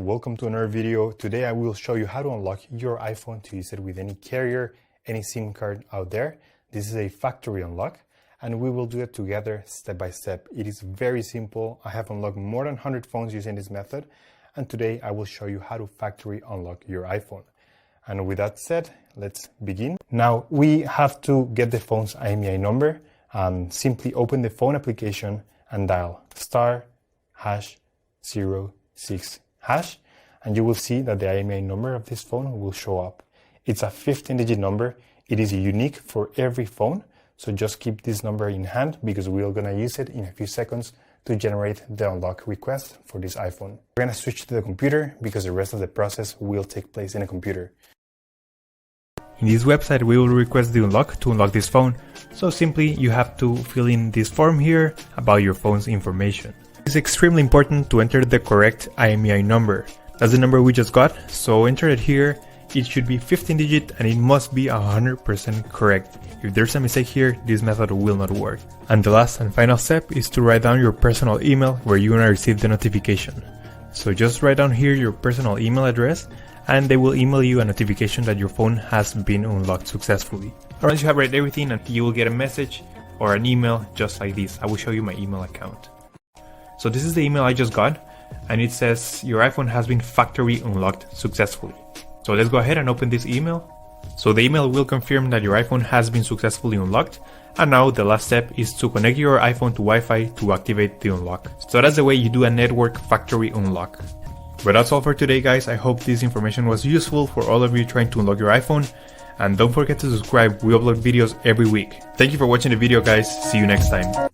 Welcome to another video. Today I will show you how to unlock your iPhone to use it with any carrier, any SIM card out there. This is a factory unlock and we will do it together step by step. It is very simple. I have unlocked more than 100 phones using this method, and today I will show you how to factory unlock your iPhone. And with that said, let's begin. Now we have to get the phone's IMEI number. Simply open the phone application and dial *#06#, and you will see that the IMEI number of this phone will show up. It's a 15-digit number. It is unique for every phone, so just keep this number in hand because we're gonna use it in a few seconds to generate the unlock request for this iPhone. We're gonna switch to the computer because the rest of the process will take place in a computer. In this website, we will request the unlock to unlock this phone. So simply, you have to fill in this form here about your phone's information. It's extremely important to enter the correct IMEI number. That's the number we just got, so enter it here. It should be 15-digit and it must be 100% correct. If there's a mistake here, this method will not work. And the last and final step is to write down your personal email where you're gonna receive the notification. So just write down here your personal email address and they will email you a notification that your phone has been unlocked successfully. Once you have read everything, you will get a message or an email just like this. I will show you my email account. So this is the email I just got, and it says your iPhone has been factory unlocked successfully. So let's go ahead and open this email. So the email will confirm that your iPhone has been successfully unlocked, and now the last step is to connect your iPhone to Wi-Fi to activate the unlock. So that's the way you do a network factory unlock. But that's all for today, guys. I hope this information was useful for all of you trying to unlock your iPhone, and don't forget to subscribe. We upload videos every week. Thank you for watching the video, guys. See you next time.